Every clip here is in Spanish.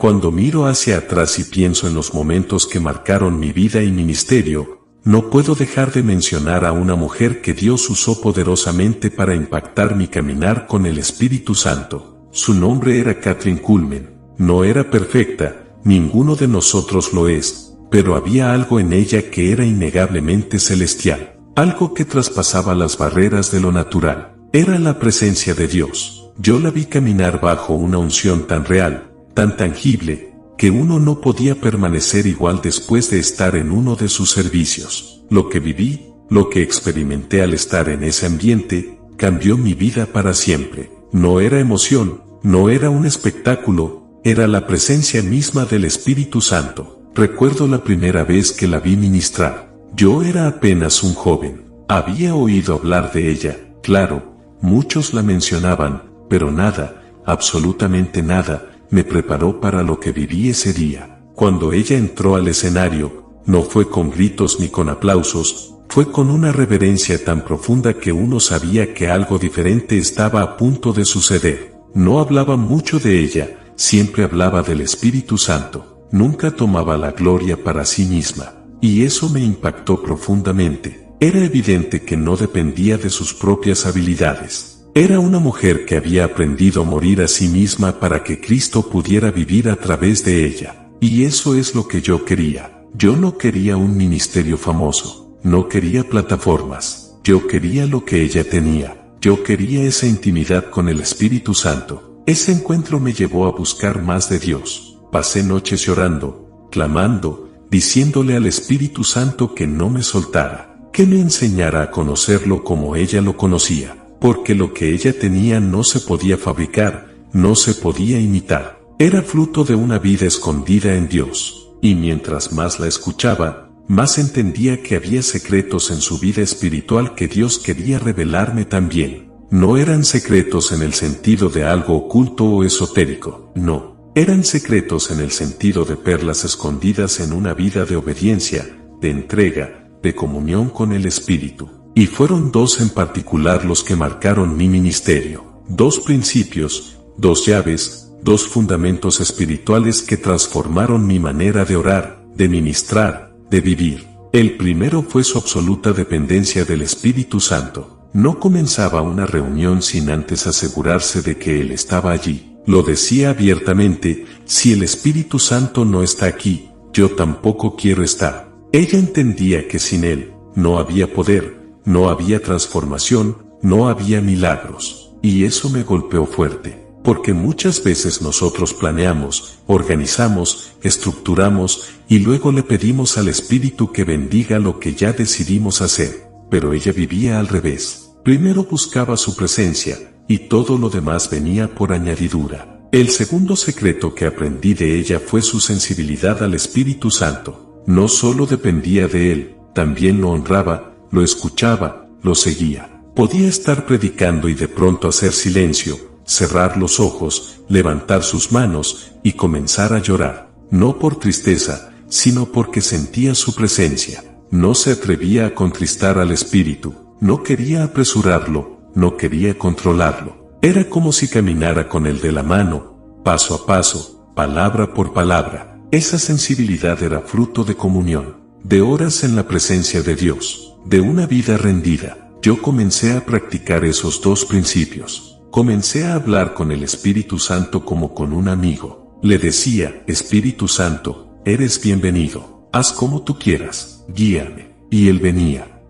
Cuando miro hacia atrás y pienso en los momentos que marcaron mi vida y ministerio, no puedo dejar de mencionar a una mujer que Dios usó poderosamente para impactar mi caminar con el Espíritu Santo. Su nombre era Kathryn Kuhlman. No era perfecta, ninguno de nosotros lo es, pero había algo en ella que era innegablemente celestial, algo que traspasaba las barreras de lo natural. Era la presencia de Dios. Yo la vi caminar bajo una unción tan real, tan tangible, que uno no podía permanecer igual después de estar en uno de sus servicios. Lo que viví, lo que experimenté al estar en ese ambiente, cambió mi vida para siempre. No era emoción, no era un espectáculo, era la presencia misma del Espíritu Santo. Recuerdo la primera vez que la vi ministrar. Yo era apenas un joven. Había oído hablar de ella, claro, muchos la mencionaban, pero nada, absolutamente nada, me preparó para lo que viví ese día. Cuando ella entró al escenario, no fue con gritos ni con aplausos, fue con una reverencia tan profunda que uno sabía que algo diferente estaba a punto de suceder. No hablaba mucho de ella, siempre hablaba del Espíritu Santo, nunca tomaba la gloria para sí misma, y eso me impactó profundamente. Era evidente que no dependía de sus propias habilidades. Era una mujer que había aprendido a morir a sí misma para que Cristo pudiera vivir a través de ella. Y eso es lo que yo quería. Yo no quería un ministerio famoso. No quería plataformas. Yo quería lo que ella tenía. Yo quería esa intimidad con el Espíritu Santo. Ese encuentro me llevó a buscar más de Dios. Pasé noches llorando, clamando, diciéndole al Espíritu Santo que no me soltara, que me enseñara a conocerlo como ella lo conocía. Porque lo que ella tenía no se podía fabricar, no se podía imitar. Era fruto de una vida escondida en Dios. Y mientras más la escuchaba, más entendía que había secretos en su vida espiritual que Dios quería revelarme también. No eran secretos en el sentido de algo oculto o esotérico, no. Eran secretos en el sentido de perlas escondidas en una vida de obediencia, de entrega, de comunión con el Espíritu. Y fueron dos en particular los que marcaron mi ministerio. Dos principios, dos llaves, dos fundamentos espirituales que transformaron mi manera de orar, de ministrar, de vivir. El primero fue su absoluta dependencia del Espíritu Santo. No comenzaba una reunión sin antes asegurarse de que Él estaba allí. Lo decía abiertamente: si el Espíritu Santo no está aquí, yo tampoco quiero estar. Ella entendía que sin Él, no había poder, no había transformación, no había milagros. Y eso me golpeó fuerte, porque muchas veces nosotros planeamos, organizamos, estructuramos, y luego le pedimos al Espíritu que bendiga lo que ya decidimos hacer. Pero ella vivía al revés. Primero buscaba su presencia, y todo lo demás venía por añadidura. El segundo secreto que aprendí de ella fue su sensibilidad al Espíritu Santo. No solo dependía de Él, también lo honraba, lo escuchaba, lo seguía. Podía estar predicando y de pronto hacer silencio, cerrar los ojos, levantar sus manos y comenzar a llorar. No por tristeza, sino porque sentía su presencia. No se atrevía a contristar al Espíritu, no quería apresurarlo, no quería controlarlo. Era como si caminara con él de la mano, paso a paso, palabra por palabra. Esa sensibilidad era fruto de comunión, de horas en la presencia de Dios, de una vida rendida. Yo comencé a practicar esos dos principios. Comencé a hablar con el Espíritu Santo como con un amigo. Le decía: Espíritu Santo, eres bienvenido. Haz como tú quieras, guíame. Y él venía.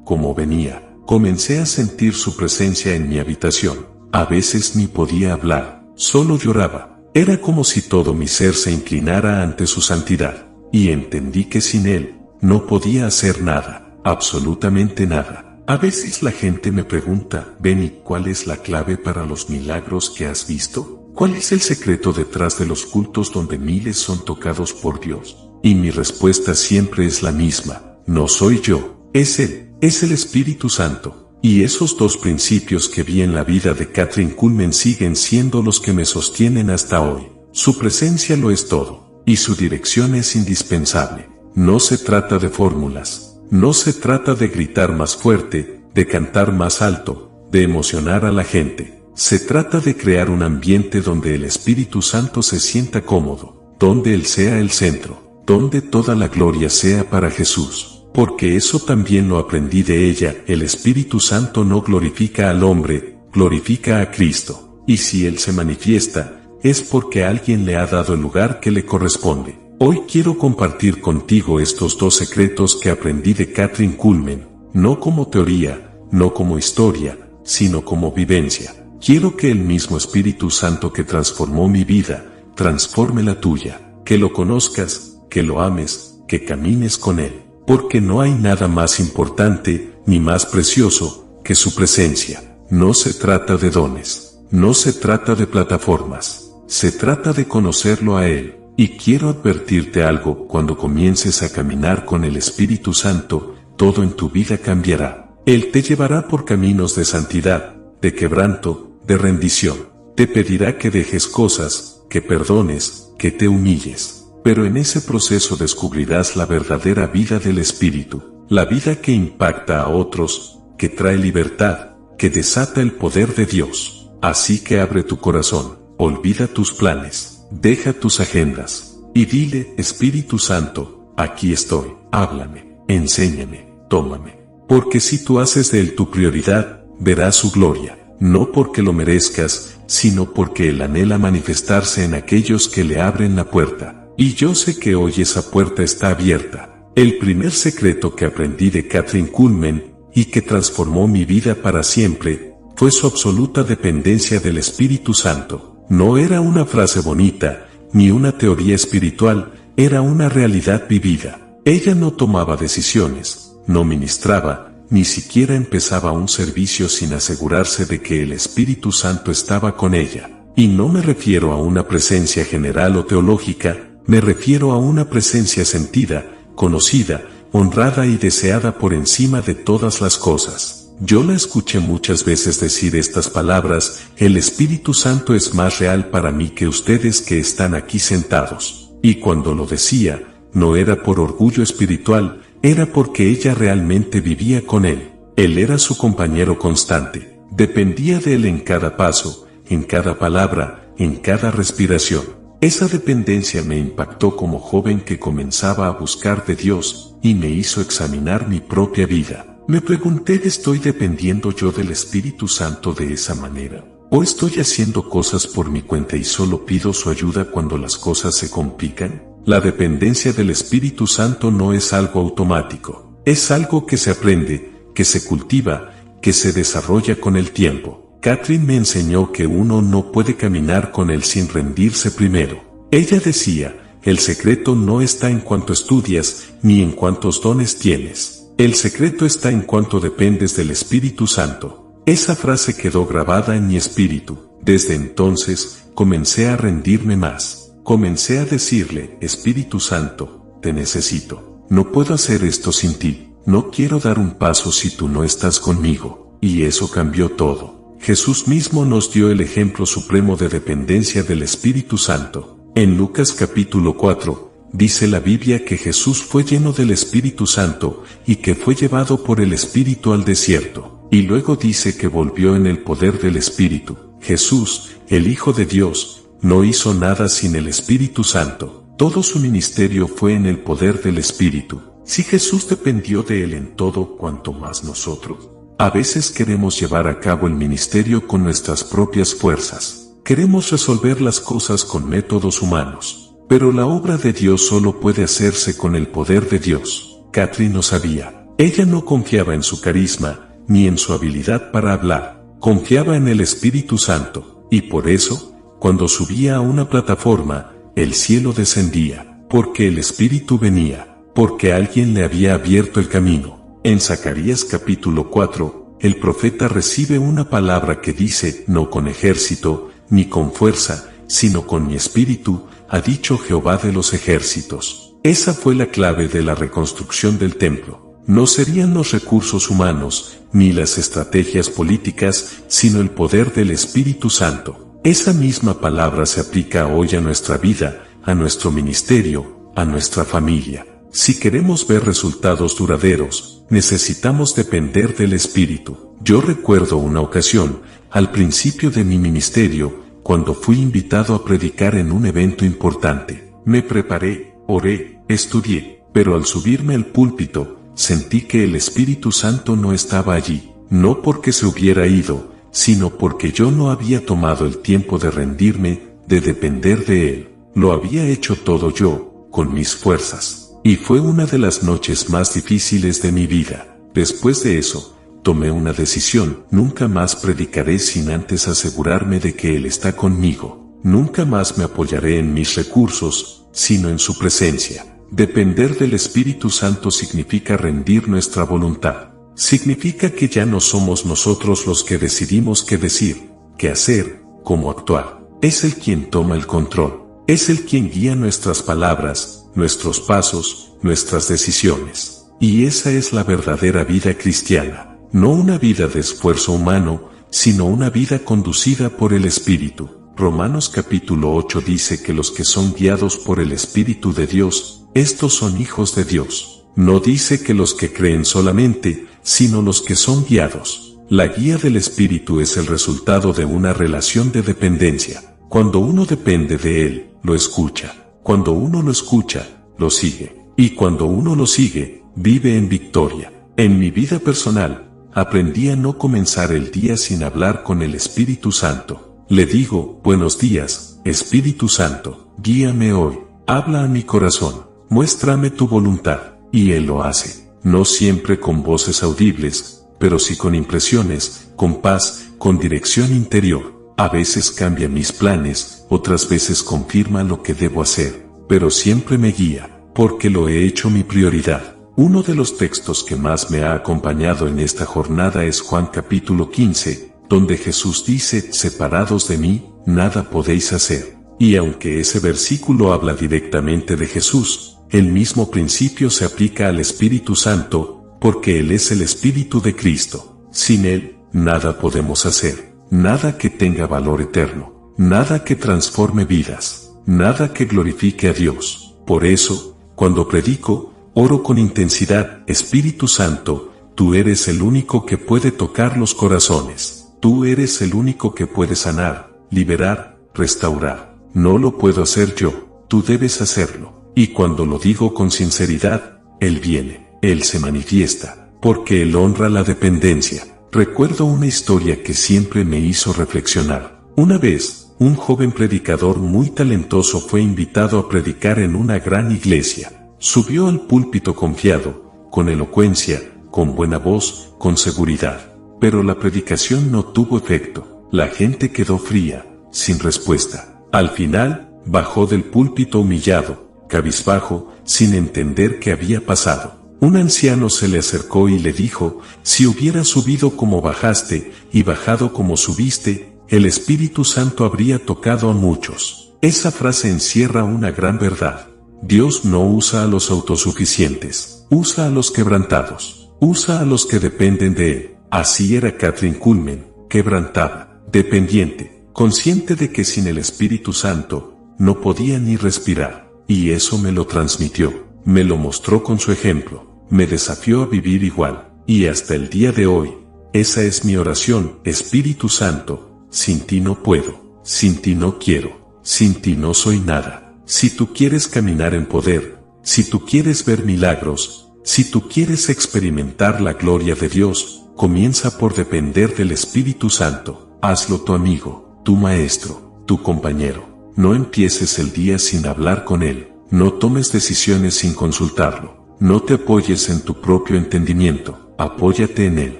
Como venía, comencé a sentir su presencia en mi habitación. A veces ni podía hablar, solo lloraba. Era como si todo mi ser se inclinara ante su santidad. Y entendí que sin él, no podía hacer nada, absolutamente nada. A veces la gente me pregunta: Benny, ¿cuál es la clave para los milagros que has visto? ¿Cuál es el secreto detrás de los cultos donde miles son tocados por Dios? Y mi respuesta siempre es la misma: no soy yo, es Él, es el Espíritu Santo. Y esos dos principios que vi en la vida de Kathryn Kuhlman siguen siendo los que me sostienen hasta hoy. Su presencia lo es todo, y su dirección es indispensable. No se trata de fórmulas, no se trata de gritar más fuerte, de cantar más alto, de emocionar a la gente. Se trata de crear un ambiente donde el Espíritu Santo se sienta cómodo. donde Él sea el centro, donde toda la gloria sea para Jesús. Porque eso también lo aprendí de ella, el Espíritu Santo no glorifica al hombre, glorifica a Cristo. Y si Él se manifiesta, es porque alguien le ha dado el lugar que le corresponde. Hoy quiero compartir contigo estos 2 secretos que aprendí de Kathryn Kuhlman, no como teoría, no como historia, sino como vivencia. Quiero que el mismo Espíritu Santo que transformó mi vida, transforme la tuya, que lo conozcas, que lo ames, que camines con Él, porque no hay nada más importante, ni más precioso, que su presencia. No se trata de dones, no se trata de plataformas, se trata de conocerlo a Él. Y quiero advertirte algo, cuando comiences a caminar con el Espíritu Santo, todo en tu vida cambiará. Él te llevará por caminos de santidad, de quebranto, de rendición. Te pedirá que dejes cosas, que perdones, que te humilles. Pero en ese proceso descubrirás la verdadera vida del Espíritu, la vida que impacta a otros, que trae libertad, que desata el poder de Dios. Así que abre tu corazón, olvida tus planes. Deja tus agendas, y dile, Espíritu Santo, aquí estoy, háblame, enséñame, tómame. Porque si tú haces de Él tu prioridad, verás su gloria, no porque lo merezcas, sino porque Él anhela manifestarse en aquellos que le abren la puerta. Y yo sé que hoy esa puerta está abierta. El primer secreto que aprendí de Kathryn Kuhlman, y que transformó mi vida para siempre, fue su absoluta dependencia del Espíritu Santo. No era una frase bonita, ni una teoría espiritual, era una realidad vivida. Ella no tomaba decisiones, no ministraba, ni siquiera empezaba un servicio sin asegurarse de que el Espíritu Santo estaba con ella. Y no me refiero a una presencia general o teológica, me refiero a una presencia sentida, conocida, honrada y deseada por encima de todas las cosas. Yo la escuché muchas veces decir estas palabras, el Espíritu Santo es más real para mí que ustedes que están aquí sentados. Y cuando lo decía, no era por orgullo espiritual, era porque ella realmente vivía con Él. Él era su compañero constante, dependía de Él en cada paso, en cada palabra, en cada respiración. Esa dependencia me impactó como joven que comenzaba a buscar de Dios, y me hizo examinar mi propia vida. Me pregunté, ¿estoy dependiendo yo del Espíritu Santo de esa manera? ¿O estoy haciendo cosas por mi cuenta y solo pido su ayuda cuando las cosas se complican? La dependencia del Espíritu Santo no es algo automático. Es algo que se aprende, que se cultiva, que se desarrolla con el tiempo. Kathryn me enseñó que uno no puede caminar con Él sin rendirse primero. Ella decía, el secreto no está en cuánto estudias, ni en cuántos dones tienes. El secreto está en cuanto dependes del Espíritu Santo. Esa frase quedó grabada en mi espíritu. Desde entonces, comencé a rendirme más. Comencé a decirle, Espíritu Santo, te necesito. No puedo hacer esto sin ti. No quiero dar un paso si tú no estás conmigo. Y eso cambió todo. Jesús mismo nos dio el ejemplo supremo de dependencia del Espíritu Santo. En Lucas capítulo 4, dice la Biblia que Jesús fue lleno del Espíritu Santo, y que fue llevado por el Espíritu al desierto. Y luego dice que volvió en el poder del Espíritu. Jesús, el Hijo de Dios, no hizo nada sin el Espíritu Santo. Todo su ministerio fue en el poder del Espíritu. Si Jesús dependió de Él en todo, ¿cuánto más nosotros? A veces queremos llevar a cabo el ministerio con nuestras propias fuerzas. Queremos resolver las cosas con métodos humanos. Pero la obra de Dios solo puede hacerse con el poder de Dios. Kathryn lo sabía. Ella no confiaba en su carisma, ni en su habilidad para hablar. Confiaba en el Espíritu Santo. Y por eso, cuando subía a una plataforma, el cielo descendía. Porque el Espíritu venía. Porque alguien le había abierto el camino. En Zacarías capítulo 4, el profeta recibe una palabra que dice, no con ejército, ni con fuerza, sino con mi espíritu, ha dicho Jehová de los ejércitos. Esa fue la clave de la reconstrucción del templo. No serían los recursos humanos, ni las estrategias políticas, sino el poder del Espíritu Santo. Esa misma palabra se aplica hoy a nuestra vida, a nuestro ministerio, a nuestra familia. Si queremos ver resultados duraderos, necesitamos depender del Espíritu. Yo recuerdo una ocasión, al principio de mi ministerio, cuando fui invitado a predicar en un evento importante. Me preparé, oré, estudié, pero al subirme al púlpito, sentí que el Espíritu Santo no estaba allí, no porque se hubiera ido, sino porque yo no había tomado el tiempo de rendirme, de depender de Él. Lo había hecho todo yo, con mis fuerzas, y fue una de las noches más difíciles de mi vida. Después de eso, tomé una decisión: nunca más predicaré sin antes asegurarme de que Él está conmigo. Nunca más me apoyaré en mis recursos, sino en su presencia. Depender del Espíritu Santo significa rendir nuestra voluntad. Significa que ya no somos nosotros los que decidimos qué decir, qué hacer, cómo actuar. Es Él quien toma el control. Es Él quien guía nuestras palabras, nuestros pasos, nuestras decisiones. Y esa es la verdadera vida cristiana. No una vida de esfuerzo humano, sino una vida conducida por el Espíritu. Romanos capítulo 8 dice que los que son guiados por el Espíritu de Dios, estos son hijos de Dios. No dice que los que creen solamente, sino los que son guiados. La guía del Espíritu es el resultado de una relación de dependencia. Cuando uno depende de Él, lo escucha. Cuando uno lo escucha, lo sigue. Y cuando uno lo sigue, vive en victoria. En mi vida personal, aprendí a no comenzar el día sin hablar con el Espíritu Santo. Le digo: buenos días, Espíritu Santo, guíame hoy, habla a mi corazón, muéstrame tu voluntad. Y Él lo hace, no siempre con voces audibles, pero sí con impresiones, con paz, con dirección interior. A veces cambia mis planes, otras veces confirma lo que debo hacer, pero siempre me guía, porque lo he hecho mi prioridad. Uno de los textos que más me ha acompañado en esta jornada es Juan capítulo 15, donde Jesús dice: separados de mí, nada podéis hacer. Y aunque ese versículo habla directamente de Jesús, el mismo principio se aplica al Espíritu Santo, porque Él es el Espíritu de Cristo. Sin Él, nada podemos hacer, nada que tenga valor eterno, nada que transforme vidas, nada que glorifique a Dios. Por eso, cuando predico, oro con intensidad: Espíritu Santo, tú eres el único que puede tocar los corazones. Tú eres el único que puede sanar, liberar, restaurar. No lo puedo hacer yo, tú debes hacerlo. Y cuando lo digo con sinceridad, Él viene, Él se manifiesta, porque Él honra la dependencia. Recuerdo una historia que siempre me hizo reflexionar. Una vez, un joven predicador muy talentoso fue invitado a predicar en una gran iglesia. Subió al púlpito confiado, con elocuencia, con buena voz, con seguridad. Pero la predicación no tuvo efecto. La gente quedó fría, sin respuesta. Al final, bajó del púlpito humillado, cabizbajo, sin entender qué había pasado. Un anciano se le acercó y le dijo: si hubieras subido como bajaste, y bajado como subiste, el Espíritu Santo habría tocado a muchos. Esa frase encierra una gran verdad. Dios no usa a los autosuficientes, usa a los quebrantados, usa a los que dependen de Él. Así era Kathryn Kuhlman, quebrantada, dependiente, consciente de que sin el Espíritu Santo, no podía ni respirar. Y eso me lo transmitió, me lo mostró con su ejemplo, me desafió a vivir igual. Y hasta el día de hoy, esa es mi oración: Espíritu Santo, sin ti no puedo, sin ti no quiero, sin ti no soy nada. Si tú quieres caminar en poder, si tú quieres ver milagros, si tú quieres experimentar la gloria de Dios, comienza por depender del Espíritu Santo. Hazlo tu amigo, tu maestro, tu compañero. No empieces el día sin hablar con Él. No tomes decisiones sin consultarlo. No te apoyes en tu propio entendimiento. Apóyate en Él.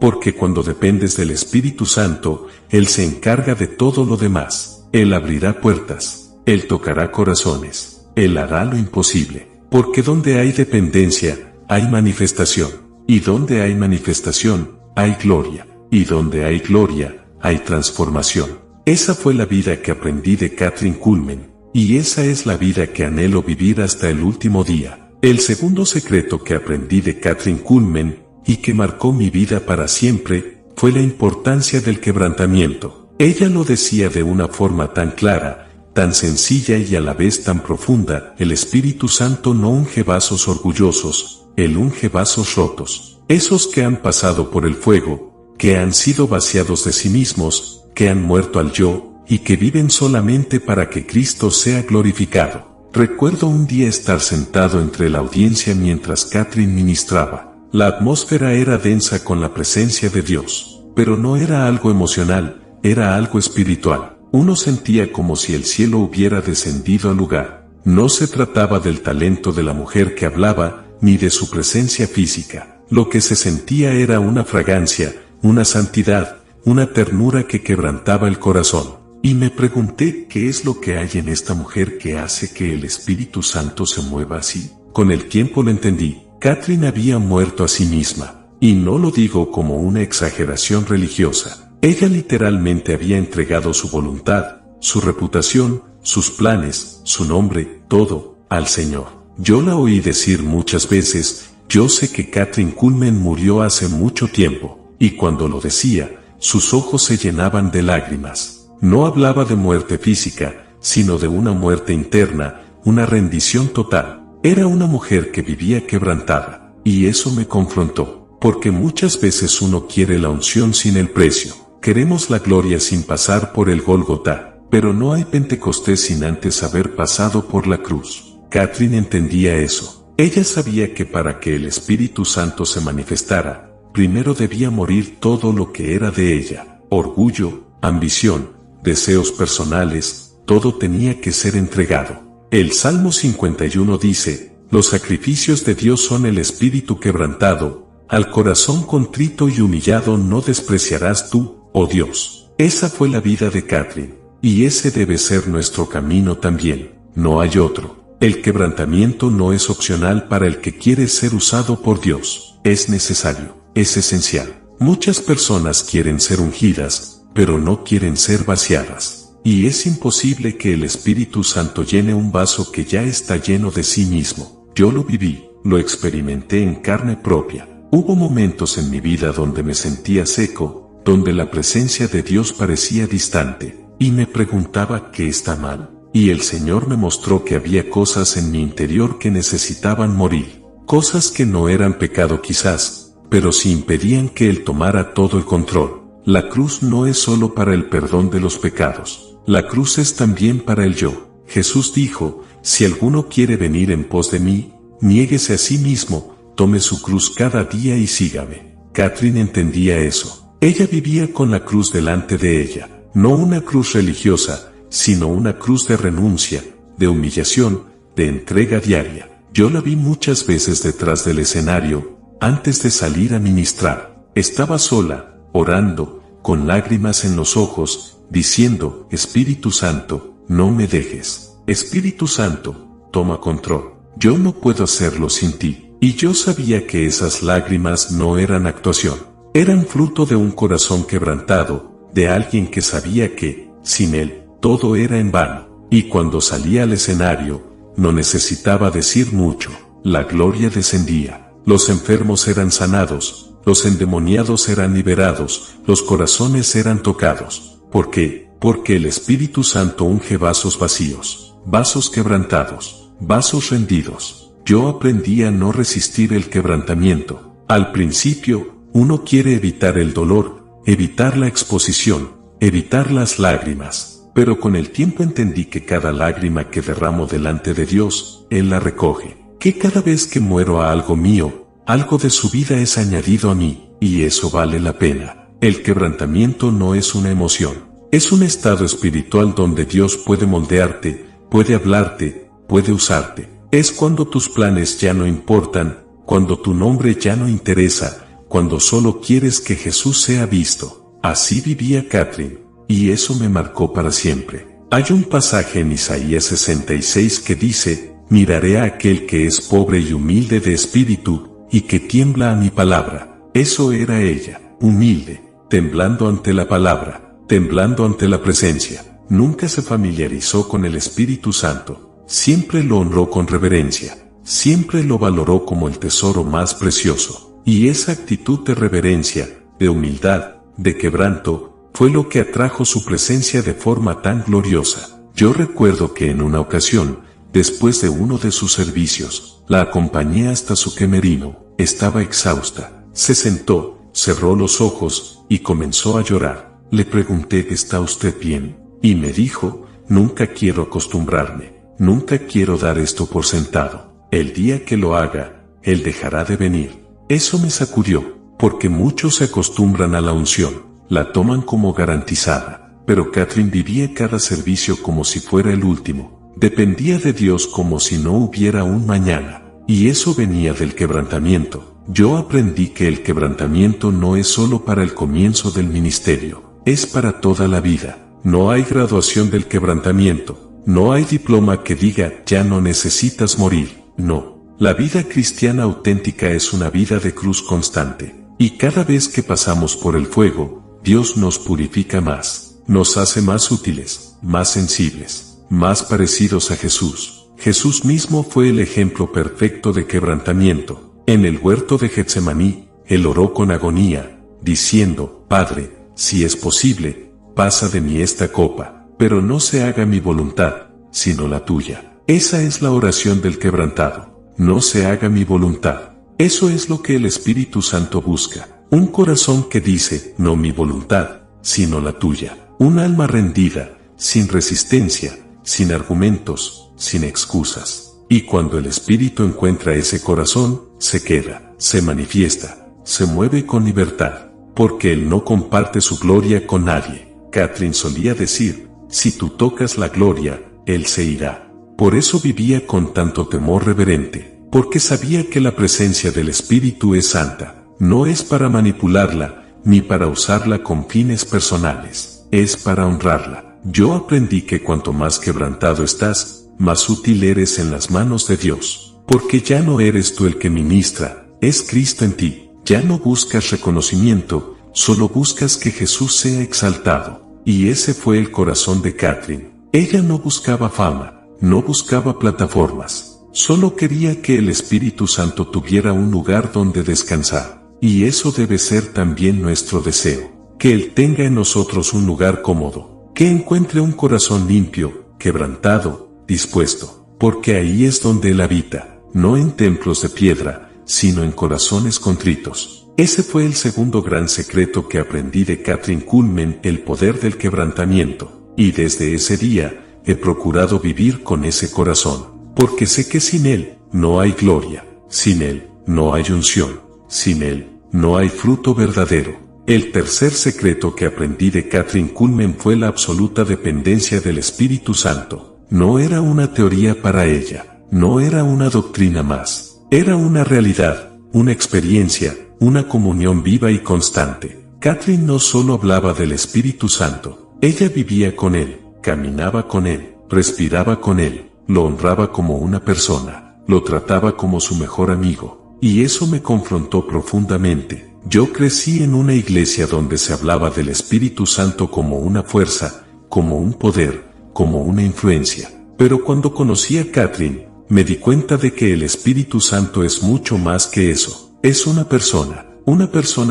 Porque cuando dependes del Espíritu Santo, Él se encarga de todo lo demás. Él abrirá puertas. Él tocará corazones. Él hará lo imposible. Porque donde hay dependencia, hay manifestación. Y donde hay manifestación, hay gloria. Y donde hay gloria, hay transformación. Esa fue la vida que aprendí de Kathryn Kuhlman. Y esa es la vida que anhelo vivir hasta el último día. El segundo secreto que aprendí de Kathryn Kuhlman, y que marcó mi vida para siempre, fue la importancia del quebrantamiento. Ella lo decía de una forma tan clara, tan sencilla y a la vez tan profunda: el Espíritu Santo no unge vasos orgullosos, Él unge vasos rotos. Esos que han pasado por el fuego, que han sido vaciados de sí mismos, que han muerto al yo, y que viven solamente para que Cristo sea glorificado. Recuerdo un día estar sentado entre la audiencia mientras Catherine ministraba. La atmósfera era densa con la presencia de Dios, pero no era algo emocional, era algo espiritual. Uno sentía como si el cielo hubiera descendido al lugar. No se trataba del talento de la mujer que hablaba, ni de su presencia física. Lo que se sentía era una fragancia, una santidad, una ternura que quebrantaba el corazón. Y me pregunté qué es lo que hay en esta mujer que hace que el Espíritu Santo se mueva así. Con el tiempo lo entendí. Catherine había muerto a sí misma. Y no lo digo como una exageración religiosa. Ella literalmente había entregado su voluntad, su reputación, sus planes, su nombre, todo, al Señor. Yo la oí decir muchas veces, yo sé que Kathryn Kuhlman murió hace mucho tiempo. Y cuando lo decía, sus ojos se llenaban de lágrimas. No hablaba de muerte física, sino de una muerte interna, una rendición total. Era una mujer que vivía quebrantada, y eso me confrontó, porque muchas veces uno quiere la unción sin el precio. Queremos la gloria sin pasar por el Gólgota, pero no hay Pentecostés sin antes haber pasado por la cruz. Catherine entendía eso. Ella sabía que para que el Espíritu Santo se manifestara, primero debía morir todo lo que era de ella: orgullo, ambición, deseos personales, todo tenía que ser entregado. El Salmo 51 dice, los sacrificios de Dios son el espíritu quebrantado, al corazón contrito y humillado no despreciarás tú, oh Dios. Esa fue la vida de Catherine, y ese debe ser nuestro camino también, no hay otro. El quebrantamiento no es opcional para el que quiere ser usado por Dios, es necesario, es esencial. Muchas personas quieren ser ungidas, pero no quieren ser vaciadas. Y es imposible que el Espíritu Santo llene un vaso que ya está lleno de sí mismo. Yo lo viví, lo experimenté en carne propia. Hubo momentos en mi vida donde me sentía seco, donde la presencia de Dios parecía distante, y me preguntaba qué está mal. Y el Señor me mostró que había cosas en mi interior que necesitaban morir. Cosas que no eran pecado quizás, pero sí impedían que Él tomara todo el control. La cruz no es solo para el perdón de los pecados. La cruz es también para el yo. Jesús dijo, si alguno quiere venir en pos de mí, niéguese a sí mismo, tome su cruz cada día y sígame. Catherine entendía eso. Ella vivía con la cruz delante de ella. No una cruz religiosa, sino una cruz de renuncia, de humillación, de entrega diaria. Yo la vi muchas veces detrás del escenario, antes de salir a ministrar. Estaba sola, orando, con lágrimas en los ojos, diciendo, Espíritu Santo, no me dejes. Espíritu Santo, toma control. Yo no puedo hacerlo sin ti. Y yo sabía que esas lágrimas no eran actuación. Eran fruto de un corazón quebrantado, de alguien que sabía que, sin él, todo era en vano. Y cuando salía al escenario, no necesitaba decir mucho. La gloria descendía. Los enfermos eran sanados. Los endemoniados eran liberados, los corazones eran tocados. ¿Por qué? Porque el Espíritu Santo unge vasos vacíos, vasos quebrantados, vasos rendidos. Yo aprendí a no resistir el quebrantamiento. Al principio, uno quiere evitar el dolor, evitar la exposición, evitar las lágrimas. Pero con el tiempo entendí que cada lágrima que derramo delante de Dios, Él la recoge. Que cada vez que muero a algo mío, algo de su vida es añadido a mí, y eso vale la pena. El quebrantamiento no es una emoción, es un estado espiritual donde Dios puede moldearte, puede hablarte, puede usarte. Es cuando tus planes ya no importan, cuando tu nombre ya no interesa, cuando solo quieres que Jesús sea visto. Así vivía Catherine, y eso me marcó para siempre. Hay un pasaje en Isaías 66 que dice, miraré a aquel que es pobre y humilde de espíritu, y que tiembla a mi palabra. Eso era ella, humilde, temblando ante la palabra, temblando ante la presencia. Nunca se familiarizó con el Espíritu Santo, siempre lo honró con reverencia, siempre lo valoró como el tesoro más precioso. Y esa actitud de reverencia, de humildad, de quebranto, fue lo que atrajo su presencia de forma tan gloriosa. Yo recuerdo que en una ocasión, después de uno de sus servicios, la acompañé hasta su camerino. Estaba exhausta. Se sentó, cerró los ojos, y comenzó a llorar. Le pregunté, ¿está usted bien? Y me dijo, nunca quiero acostumbrarme. nunca quiero dar esto por sentado. El día que lo haga, Él dejará de venir. Eso me sacudió, porque muchos se acostumbran a la unción, la toman como garantizada, pero Catherine vivía cada servicio como si fuera el último, dependía de Dios como si no hubiera un mañana, y eso venía del quebrantamiento. Yo aprendí que el quebrantamiento no es solo para el comienzo del ministerio, es para toda la vida. No hay graduación del quebrantamiento, no hay diploma que diga ya no necesitas morir, no. La vida cristiana auténtica es una vida de cruz constante, y cada vez que pasamos por el fuego, Dios nos purifica más, nos hace más útiles, más sensibles, más parecidos a Jesús. Jesús mismo fue el ejemplo perfecto de quebrantamiento. En el huerto de Getsemaní, Él oró con agonía, diciendo, Padre, si es posible, pasa de mí esta copa, pero no se haga mi voluntad, sino la tuya. Esa es la oración del quebrantado. No se haga mi voluntad. Eso es lo que el Espíritu Santo busca. Un corazón que dice, no mi voluntad, sino la tuya. Un alma rendida, sin resistencia, sin argumentos, sin excusas. Y cuando el Espíritu encuentra ese corazón, se queda, se manifiesta, se mueve con libertad, porque Él no comparte su gloria con nadie. Catherine solía decir, si tú tocas la gloria, Él se irá. Por eso vivía con tanto temor reverente, porque sabía que la presencia del Espíritu es santa, no es para manipularla, ni para usarla con fines personales, es para honrarla. Yo aprendí que cuanto más quebrantado estás, más útil eres en las manos de Dios, porque ya no eres tú el que ministra, es Cristo en ti, ya no buscas reconocimiento, solo buscas que Jesús sea exaltado. Y ese fue el corazón de Catherine. Ella no buscaba fama, no buscaba plataformas, solo quería que el Espíritu Santo tuviera un lugar donde descansar. Y eso debe ser también nuestro deseo, que Él tenga en nosotros un lugar cómodo, que encuentre un corazón limpio, quebrantado, dispuesto, porque ahí es donde Él habita, no en templos de piedra, sino en corazones contritos. Ese fue el segundo gran secreto que aprendí de Kathryn Kuhlman, el poder del quebrantamiento, y desde ese día he procurado vivir con ese corazón, porque sé que sin Él no hay gloria, sin Él no hay unción, sin Él no hay fruto verdadero. El tercer secreto que aprendí de Kathryn Kuhlman fue la absoluta dependencia del Espíritu Santo. No era una teoría para ella, no era una doctrina más, era una realidad, una experiencia, una comunión viva y constante. Kathryn no solo hablaba del Espíritu Santo, ella vivía con Él, caminaba con Él, respiraba con Él, lo honraba como una persona, lo trataba como su mejor amigo, y eso me confrontó profundamente. Yo crecí en una iglesia donde se hablaba del Espíritu Santo como una fuerza, como un poder, como una influencia. Pero cuando conocí a Kathryn, me di cuenta de que el Espíritu Santo es mucho más que eso. Es una persona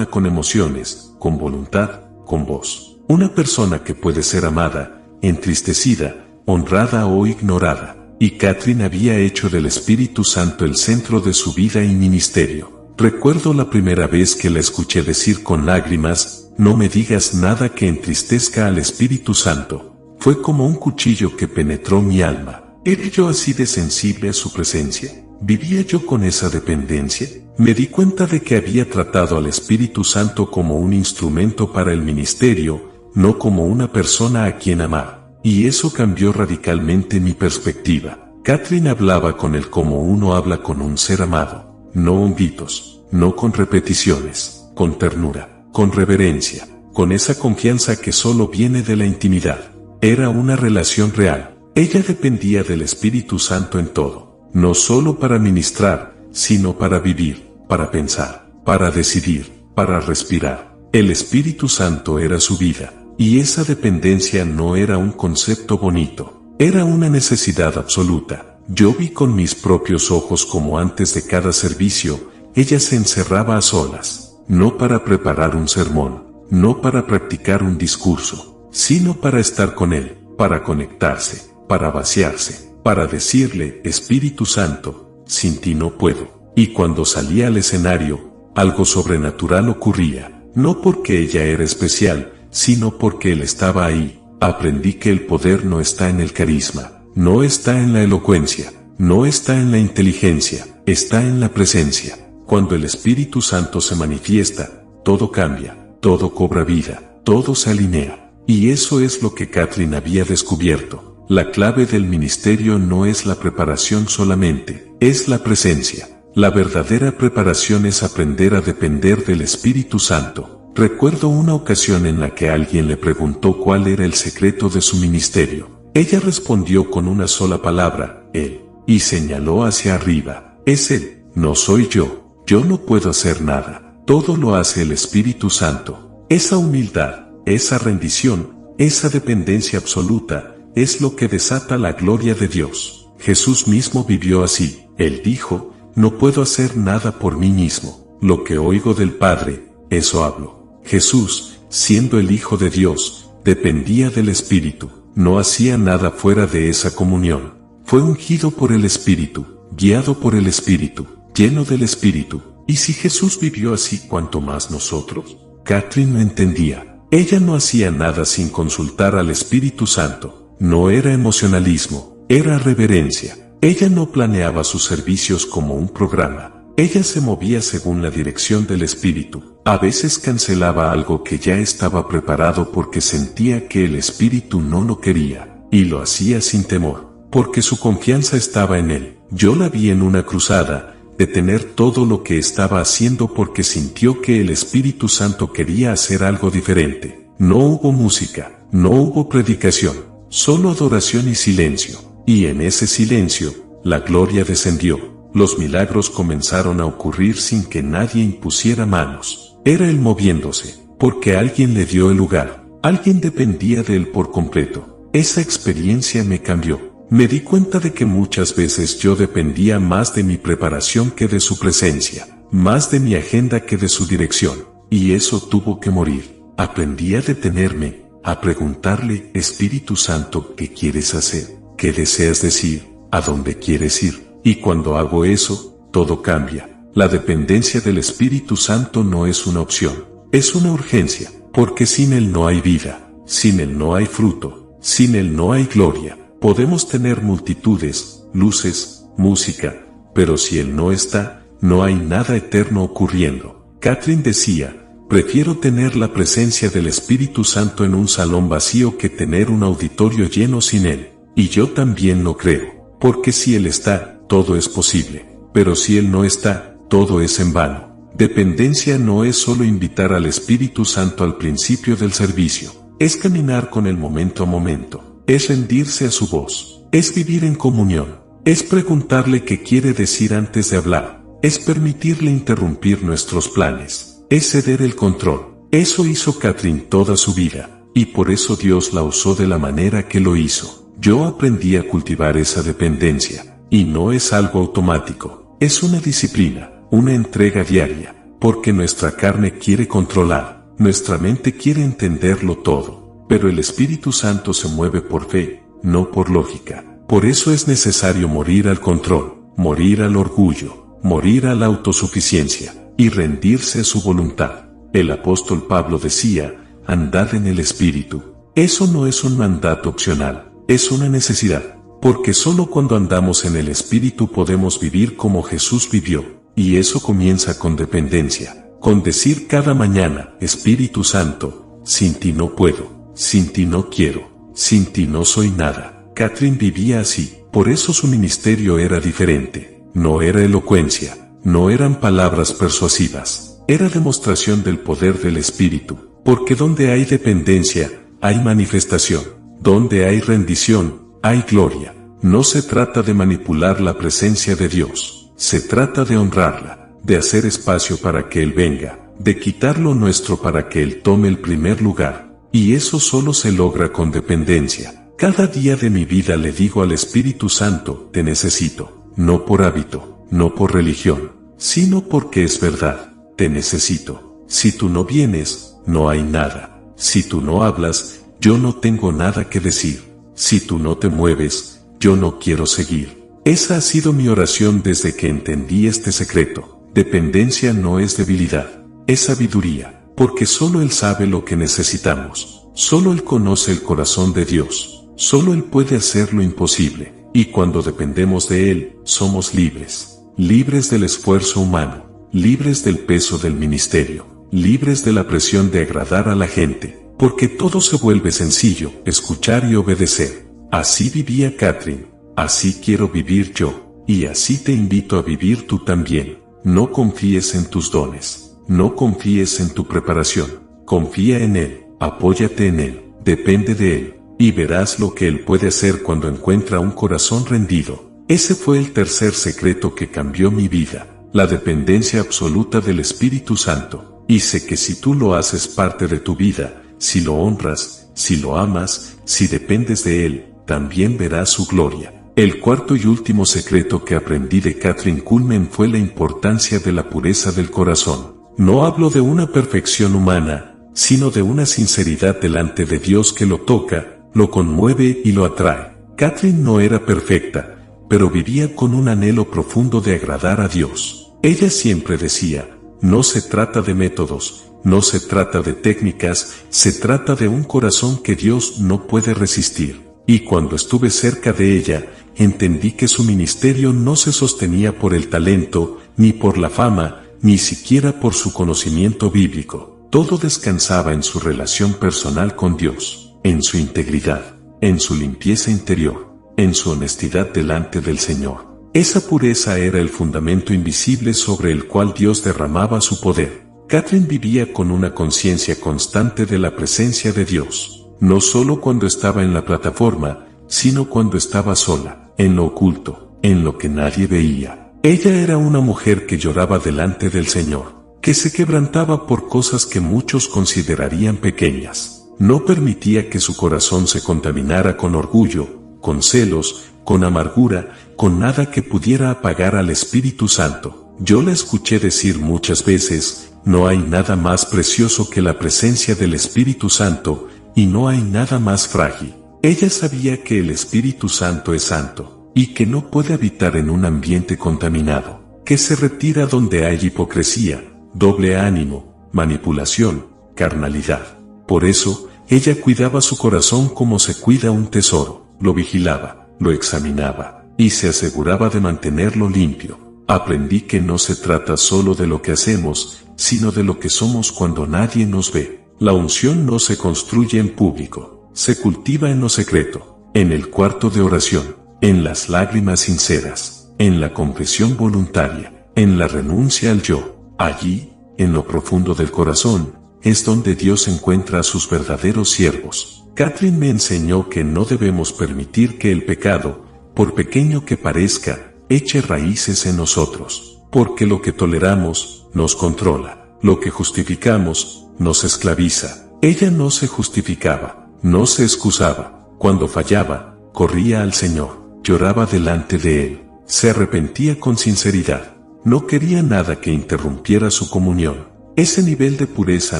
con emociones, con voluntad, con voz. Una persona que puede ser amada, entristecida, honrada o ignorada. Y Kathryn había hecho del Espíritu Santo el centro de su vida y ministerio. Recuerdo la primera vez que la escuché decir con lágrimas, no me digas nada que entristezca al Espíritu Santo. Fue como un cuchillo que penetró mi alma. ¿Era yo así de sensible a su presencia? ¿Vivía yo con esa dependencia? Me di cuenta de que había tratado al Espíritu Santo como un instrumento para el ministerio, no como una persona a quien amar. Y eso cambió radicalmente mi perspectiva. Kathryn hablaba con Él como uno habla con un ser amado, no honguitos, no con repeticiones, con ternura, con reverencia, con esa confianza que solo viene de la intimidad. Era una relación real. Ella dependía del Espíritu Santo en todo, no solo para ministrar, sino para vivir, para pensar, para decidir, para respirar. El Espíritu Santo era su vida, y esa dependencia no era un concepto bonito, era una necesidad absoluta. Yo vi con mis propios ojos como antes de cada servicio, ella se encerraba a solas, no para preparar un sermón, no para practicar un discurso, sino para estar con Él, para conectarse, para vaciarse, para decirle, Espíritu Santo, sin ti no puedo. Y cuando salía al escenario, algo sobrenatural ocurría, no porque ella era especial, sino porque Él estaba ahí. Aprendí que el poder no está en el carisma, no está en la elocuencia, no está en la inteligencia, está en la presencia. Cuando el Espíritu Santo se manifiesta, todo cambia, todo cobra vida, todo se alinea. Y eso es lo que Catherine había descubierto. La clave del ministerio no es la preparación solamente, es la presencia. La verdadera preparación es aprender a depender del Espíritu Santo. Recuerdo una ocasión en la que alguien le preguntó cuál era el secreto de su ministerio. Ella respondió con una sola palabra, Él, y señaló hacia arriba. Es Él, no soy yo. Yo no puedo hacer nada. Todo lo hace el Espíritu Santo. Esa humildad, esa rendición, esa dependencia absoluta, es lo que desata la gloria de Dios. Jesús mismo vivió así. Él dijo, no puedo hacer nada por mí mismo. Lo que oigo del Padre, eso hablo. Jesús, siendo el Hijo de Dios, dependía del Espíritu. No hacía nada fuera de esa comunión. Fue ungido por el Espíritu, guiado por el Espíritu, lleno del Espíritu. Y si Jesús vivió así, ¿cuánto más nosotros? Catherine no entendía. Ella no hacía nada sin consultar al Espíritu Santo. No era emocionalismo, era reverencia. Ella no planeaba sus servicios como un programa. Ella se movía según la dirección del Espíritu. A veces cancelaba algo que ya estaba preparado porque sentía que el Espíritu no lo quería, y lo hacía sin temor, porque su confianza estaba en Él. Yo la vi en una cruzada, detener todo lo que estaba haciendo porque sintió que el Espíritu Santo quería hacer algo diferente. No hubo música, no hubo predicación, solo adoración y silencio. Y en ese silencio, la gloria descendió. Los milagros comenzaron a ocurrir sin que nadie impusiera manos. Era Él moviéndose, porque alguien le dio el lugar. Alguien dependía de Él por completo. Esa experiencia me cambió. Me di cuenta de que muchas veces yo dependía más de mi preparación que de su presencia, más de mi agenda que de su dirección. Y eso tuvo que morir. Aprendí a detenerme, a preguntarle, Espíritu Santo, ¿qué quieres hacer? ¿Qué deseas decir? ¿A dónde quieres ir? Y cuando hago eso, todo cambia. La dependencia del Espíritu Santo no es una opción, es una urgencia, porque sin Él no hay vida, sin Él no hay fruto, sin Él no hay gloria. Podemos tener multitudes, luces, música, pero si Él no está, no hay nada eterno ocurriendo. Catherine decía, prefiero tener la presencia del Espíritu Santo en un salón vacío que tener un auditorio lleno sin Él. Y yo también lo creo, porque si Él está, todo es posible, pero si Él no está, todo es en vano. Dependencia no es solo invitar al Espíritu Santo al principio del servicio, es caminar con Él momento a momento, es rendirse a su voz, es vivir en comunión, es preguntarle qué quiere decir antes de hablar, es permitirle interrumpir nuestros planes, es ceder el control. Eso hizo Catherine toda su vida, y por eso Dios la usó de la manera que lo hizo. Yo aprendí a cultivar esa dependencia. Y no es algo automático, es una disciplina, una entrega diaria, porque nuestra carne quiere controlar, nuestra mente quiere entenderlo todo, pero el Espíritu Santo se mueve por fe, no por lógica. Por eso es necesario morir al control, morir al orgullo, morir a la autosuficiencia, y rendirse a su voluntad. El apóstol Pablo decía, andad en el Espíritu. Eso no es un mandato opcional, es una necesidad. Porque solo cuando andamos en el Espíritu podemos vivir como Jesús vivió, y eso comienza con dependencia, con decir cada mañana, Espíritu Santo, sin ti no puedo, sin ti no quiero, sin ti no soy nada. Catherine vivía así, por eso su ministerio era diferente, no era elocuencia, no eran palabras persuasivas, era demostración del poder del Espíritu, porque donde hay dependencia, hay manifestación, donde hay rendición, hay gloria. No se trata de manipular la presencia de Dios, se trata de honrarla, de hacer espacio para que Él venga, de quitar lo nuestro para que Él tome el primer lugar, y eso solo se logra con dependencia. Cada día de mi vida le digo al Espíritu Santo, te necesito, no por hábito, no por religión, sino porque es verdad, te necesito. Si tú no vienes, no hay nada, si tú no hablas, yo no tengo nada que decir, si tú no te mueves, yo no quiero seguir. Esa ha sido mi oración desde que entendí este secreto. Dependencia no es debilidad, es sabiduría, porque solo Él sabe lo que necesitamos, solo Él conoce el corazón de Dios. Solo Él puede hacer lo imposible, y cuando dependemos de Él, somos libres. Libres del esfuerzo humano, libres del peso del ministerio, libres de la presión de agradar a la gente, porque todo se vuelve sencillo, escuchar y obedecer. Así vivía Catherine, así quiero vivir yo, y así te invito a vivir tú también. No confíes en tus dones, no confíes en tu preparación, confía en Él, apóyate en Él, depende de Él, y verás lo que Él puede hacer cuando encuentra un corazón rendido. Ese fue el tercer secreto que cambió mi vida, la dependencia absoluta del Espíritu Santo. Y sé que si tú lo haces parte de tu vida, si lo honras, si lo amas, si dependes de Él, también verás su gloria. El cuarto y último secreto que aprendí de Kathryn Kuhlman fue la importancia de la pureza del corazón. No hablo de una perfección humana, sino de una sinceridad delante de Dios que lo toca, lo conmueve y lo atrae. Kathryn no era perfecta, pero vivía con un anhelo profundo de agradar a Dios. Ella siempre decía, no se trata de métodos, no se trata de técnicas, se trata de un corazón que Dios no puede resistir. Y cuando estuve cerca de ella, entendí que su ministerio no se sostenía por el talento, ni por la fama, ni siquiera por su conocimiento bíblico. Todo descansaba en su relación personal con Dios, en su integridad, en su limpieza interior, en su honestidad delante del Señor. Esa pureza era el fundamento invisible sobre el cual Dios derramaba su poder. Kathryn vivía con una conciencia constante de la presencia de Dios, no solo cuando estaba en la plataforma, sino cuando estaba sola, en lo oculto, en lo que nadie veía. Ella era una mujer que lloraba delante del Señor, que se quebrantaba por cosas que muchos considerarían pequeñas. No permitía que su corazón se contaminara con orgullo, con celos, con amargura, con nada que pudiera apagar al Espíritu Santo. Yo la escuché decir muchas veces, no hay nada más precioso que la presencia del Espíritu Santo, y no hay nada más frágil. Ella sabía que el Espíritu Santo es santo, y que no puede habitar en un ambiente contaminado, que se retira donde hay hipocresía, doble ánimo, manipulación, carnalidad. Por eso, ella cuidaba su corazón como se cuida un tesoro, lo vigilaba, lo examinaba, y se aseguraba de mantenerlo limpio. Aprendí que no se trata solo de lo que hacemos, sino de lo que somos cuando nadie nos ve. La unción no se construye en público, se cultiva en lo secreto, en el cuarto de oración, en las lágrimas sinceras, en la confesión voluntaria, en la renuncia al yo. Allí, en lo profundo del corazón, es donde Dios encuentra a sus verdaderos siervos. Kathryn me enseñó que no debemos permitir que el pecado, por pequeño que parezca, eche raíces en nosotros, porque lo que toleramos, nos controla, lo que justificamos, nos esclaviza. Ella no se justificaba, no se excusaba, cuando fallaba, corría al Señor, lloraba delante de Él, se arrepentía con sinceridad, no quería nada que interrumpiera su comunión. Ese nivel de pureza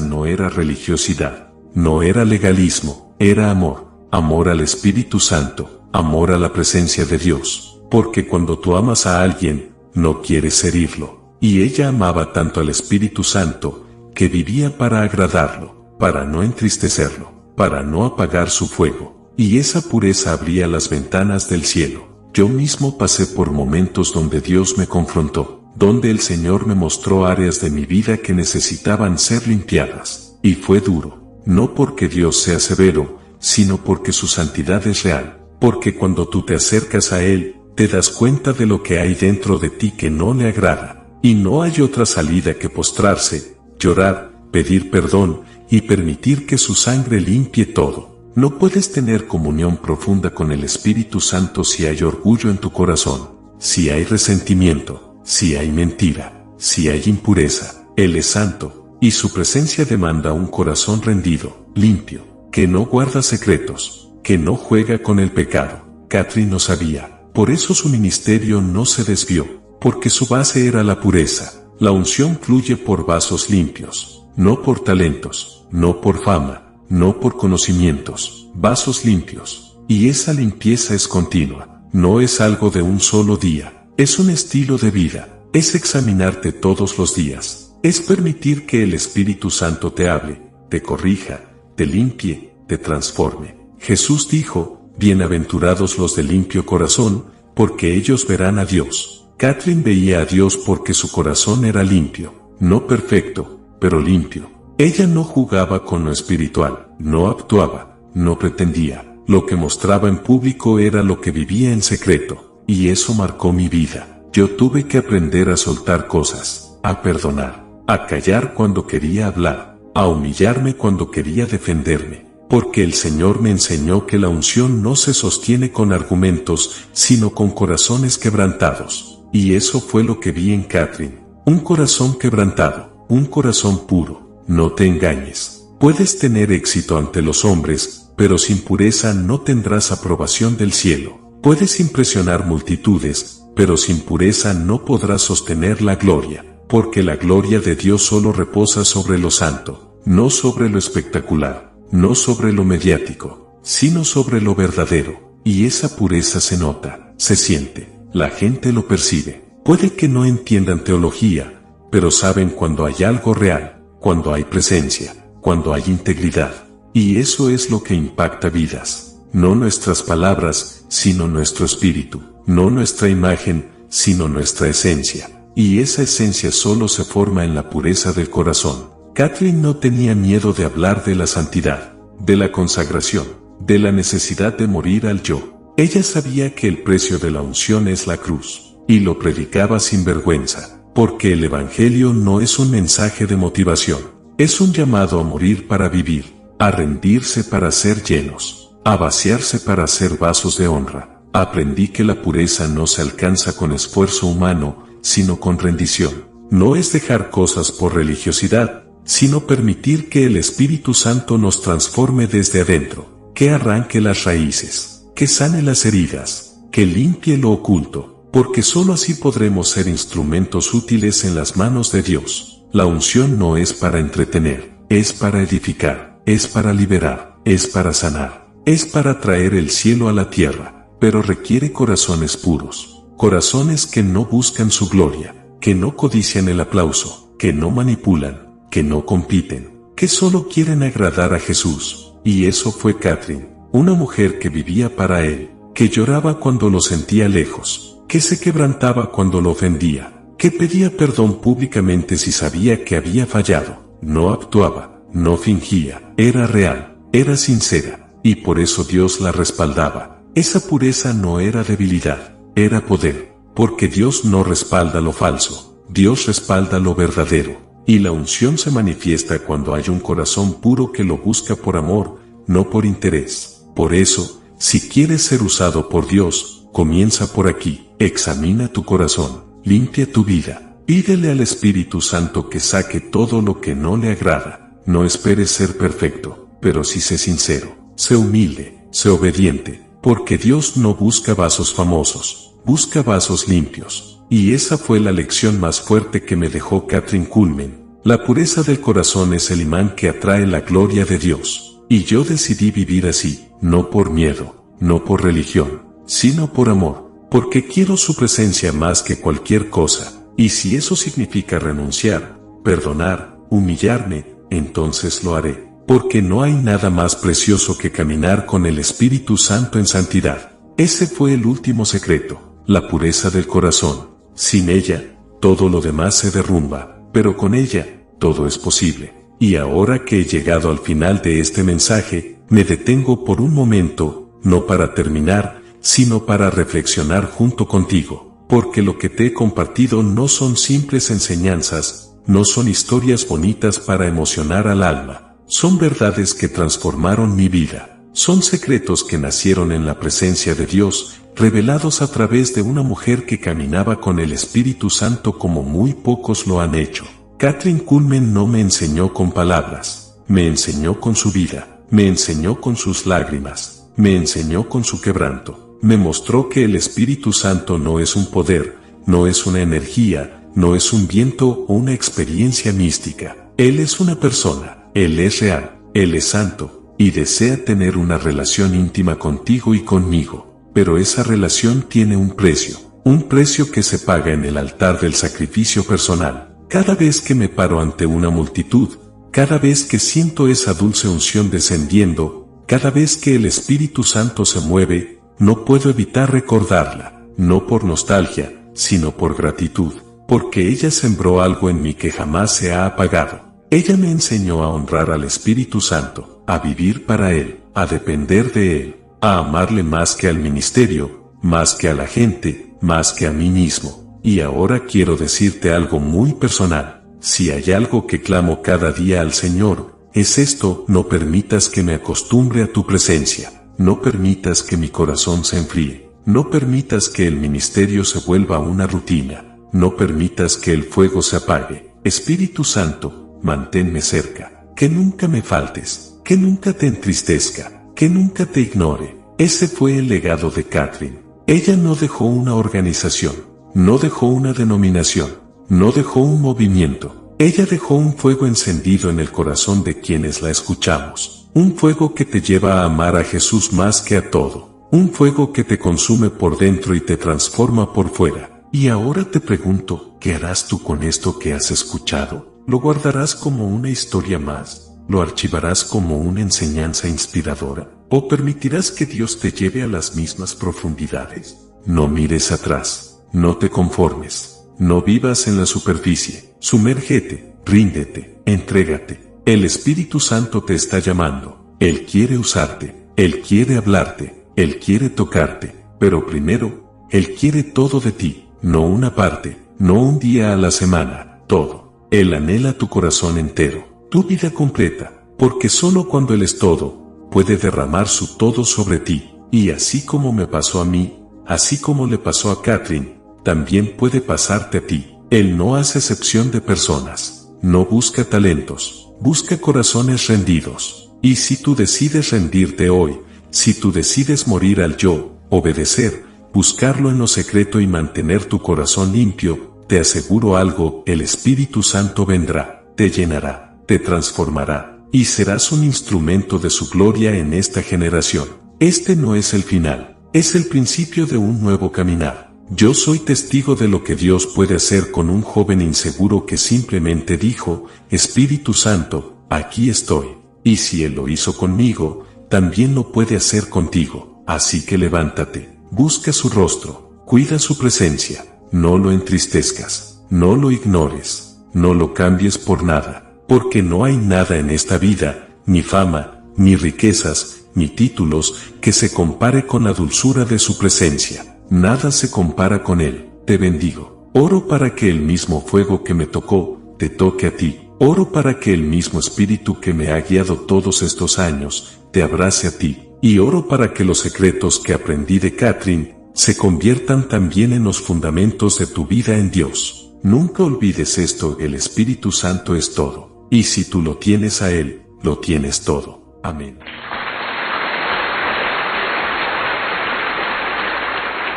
no era religiosidad, no era legalismo, era amor, amor al Espíritu Santo, amor a la presencia de Dios. Porque cuando tú amas a alguien, no quieres herirlo. Y ella amaba tanto al Espíritu Santo, que vivía para agradarlo, para no entristecerlo, para no apagar su fuego. Y esa pureza abría las ventanas del cielo. Yo mismo pasé por momentos donde Dios me confrontó, donde el Señor me mostró áreas de mi vida que necesitaban ser limpiadas. Y fue duro, no porque Dios sea severo, sino porque su santidad es real. Porque cuando tú te acercas a Él, te das cuenta de lo que hay dentro de ti que no le agrada, y no hay otra salida que postrarse, llorar, pedir perdón, y permitir que su sangre limpie todo. No puedes tener comunión profunda con el Espíritu Santo si hay orgullo en tu corazón, si hay resentimiento, si hay mentira, si hay impureza. Él es santo, y su presencia demanda un corazón rendido, limpio, que no guarda secretos, que no juega con el pecado. Kathryn lo sabía. Por eso su ministerio no se desvió, porque su base era la pureza. La unción fluye por vasos limpios, no por talentos, no por fama, no por conocimientos, vasos limpios. Y esa limpieza es continua, no es algo de un solo día, es un estilo de vida, es examinarte todos los días, es permitir que el Espíritu Santo te hable, te corrija, te limpie, te transforme. Jesús dijo, bienaventurados los de limpio corazón, porque ellos verán a Dios. Catherine veía a Dios porque su corazón era limpio, no perfecto, pero limpio. Ella no jugaba con lo espiritual, no actuaba, no pretendía. Lo que mostraba en público era lo que vivía en secreto, y eso marcó mi vida. Yo tuve que aprender a soltar cosas, a perdonar, a callar cuando quería hablar, a humillarme cuando quería defenderme. Porque el Señor me enseñó que la unción no se sostiene con argumentos, sino con corazones quebrantados. Y eso fue lo que vi en Catherine. Un corazón quebrantado, un corazón puro. No te engañes. Puedes tener éxito ante los hombres, pero sin pureza no tendrás aprobación del cielo. Puedes impresionar multitudes, pero sin pureza no podrás sostener la gloria. Porque la gloria de Dios solo reposa sobre lo santo, no sobre lo espectacular. No sobre lo mediático, sino sobre lo verdadero, y esa pureza se nota, se siente, la gente lo percibe. Puede que no entiendan teología, pero saben cuando hay algo real, cuando hay presencia, cuando hay integridad, y eso es lo que impacta vidas. No nuestras palabras, sino nuestro espíritu, no nuestra imagen, sino nuestra esencia, y esa esencia solo se forma en la pureza del corazón. Catherine no tenía miedo de hablar de la santidad, de la consagración, de la necesidad de morir al yo. Ella sabía que el precio de la unción es la cruz, y lo predicaba sin vergüenza, porque el Evangelio no es un mensaje de motivación, es un llamado a morir para vivir, a rendirse para ser llenos, a vaciarse para ser vasos de honra. Aprendí que la pureza no se alcanza con esfuerzo humano, sino con rendición. No es dejar cosas por religiosidad, sino permitir que el Espíritu Santo nos transforme desde adentro, que arranque las raíces, que sane las heridas, que limpie lo oculto, porque sólo así podremos ser instrumentos útiles en las manos de Dios. La unción no es para entretener, es para edificar, es para liberar, es para sanar, es para traer el cielo a la tierra, pero requiere corazones puros, corazones que no buscan su gloria, que no codician el aplauso, que no manipulan, que no compiten, que solo quieren agradar a Jesús. Y eso fue Catherine, una mujer que vivía para Él, que lloraba cuando lo sentía lejos, que se quebrantaba cuando lo ofendía, que pedía perdón públicamente si sabía que había fallado, no actuaba, no fingía, era real, era sincera, y por eso Dios la respaldaba. Esa pureza no era debilidad, era poder, porque Dios no respalda lo falso, Dios respalda lo verdadero. Y la unción se manifiesta cuando hay un corazón puro que lo busca por amor, no por interés. Por eso, si quieres ser usado por Dios, comienza por aquí. Examina tu corazón, limpia tu vida. Pídele al Espíritu Santo que saque todo lo que no le agrada. No esperes ser perfecto, pero sí sé sincero, sé humilde, sé obediente, porque Dios no busca vasos famosos, busca vasos limpios. Y esa fue la lección más fuerte que me dejó Catherine Kuhlman. La pureza del corazón es el imán que atrae la gloria de Dios. Y yo decidí vivir así, no por miedo, no por religión, sino por amor, porque quiero su presencia más que cualquier cosa. Y si eso significa renunciar, perdonar, humillarme, entonces lo haré, porque no hay nada más precioso que caminar con el Espíritu Santo en santidad. Ese fue el último secreto, la pureza del corazón. Sin ella, todo lo demás se derrumba, pero con ella, todo es posible. Y ahora que he llegado al final de este mensaje, me detengo por un momento, no para terminar, sino para reflexionar junto contigo, porque lo que te he compartido no son simples enseñanzas, no son historias bonitas para emocionar al alma, son verdades que transformaron mi vida, son secretos que nacieron en la presencia de Dios, revelados a través de una mujer que caminaba con el Espíritu Santo como muy pocos lo han hecho. Catherine Kuhlman no me enseñó con palabras, me enseñó con su vida, me enseñó con sus lágrimas, me enseñó con su quebranto, me mostró que el Espíritu Santo no es un poder, no es una energía, no es un viento o una experiencia mística. Él es una persona, Él es real, Él es santo, y desea tener una relación íntima contigo y conmigo. Pero esa relación tiene un precio que se paga en el altar del sacrificio personal. Cada vez que me paro ante una multitud, cada vez que siento esa dulce unción descendiendo, Cada vez que el Espíritu Santo se mueve, no puedo evitar recordarla, no por nostalgia, sino por gratitud, porque ella sembró algo en mí que jamás se ha apagado. Ella me enseñó a honrar al Espíritu Santo, a vivir para Él, a depender de Él, a amarle más que al ministerio, más que a la gente, más que a mí mismo. Y ahora quiero decirte algo muy personal. Si hay algo que clamo cada día al Señor, es esto: no permitas que me acostumbre a tu presencia, no permitas que mi corazón se enfríe, no permitas que el ministerio se vuelva una rutina, no permitas que el fuego se apague. Espíritu Santo, manténme cerca, que nunca me faltes, que nunca te entristezca, que nunca te ignore. Ese fue el legado de Catherine. Ella no dejó una organización, no dejó una denominación, no dejó un movimiento. Ella dejó un fuego encendido en el corazón de quienes la escuchamos. Un fuego que te lleva a amar a Jesús más que a todo. Un fuego que te consume por dentro y te transforma por fuera. Y ahora te pregunto, ¿qué harás tú con esto que has escuchado? ¿Lo guardarás como una historia más? ¿Lo archivarás como una enseñanza inspiradora? ¿O permitirás que Dios te lleve a las mismas profundidades? No mires atrás, no te conformes, no vivas en la superficie, sumérgete, ríndete, entrégate. El Espíritu Santo te está llamando, Él quiere usarte, Él quiere hablarte, Él quiere tocarte, pero primero, Él quiere todo de ti, no una parte, no un día a la semana, todo. Él anhela tu corazón entero, tu vida completa, porque solo cuando Él es todo, puede derramar su todo sobre ti. Y así como me pasó a mí, así como le pasó a Catherine, también puede pasarte a ti. Él no hace excepción de personas, no busca talentos, busca corazones rendidos. Y si tú decides rendirte hoy, si tú decides morir al yo, obedecer, buscarlo en lo secreto y mantener tu corazón limpio, te aseguro algo: el Espíritu Santo vendrá, te llenará, te transformará, y serás un instrumento de su gloria en esta generación. Este no es el final, es el principio de un nuevo caminar. Yo soy testigo de lo que Dios puede hacer con un joven inseguro que simplemente dijo: Espíritu Santo, aquí estoy. Y si Él lo hizo conmigo, también lo puede hacer contigo. Así que levántate, busca su rostro, cuida su presencia, no lo entristezcas, no lo ignores, no lo cambies por nada, porque no hay nada en esta vida, ni fama, ni riquezas, ni títulos, que se compare con la dulzura de su presencia. Nada se compara con Él. Te bendigo. Oro para que el mismo fuego que me tocó, te toque a ti. Oro para que el mismo Espíritu que me ha guiado todos estos años, te abrace a ti. Y oro para que los secretos que aprendí de Catherine, se conviertan también en los fundamentos de tu vida en Dios. Nunca olvides esto: el Espíritu Santo es todo. Y si tú lo tienes a Él, lo tienes todo. Amén.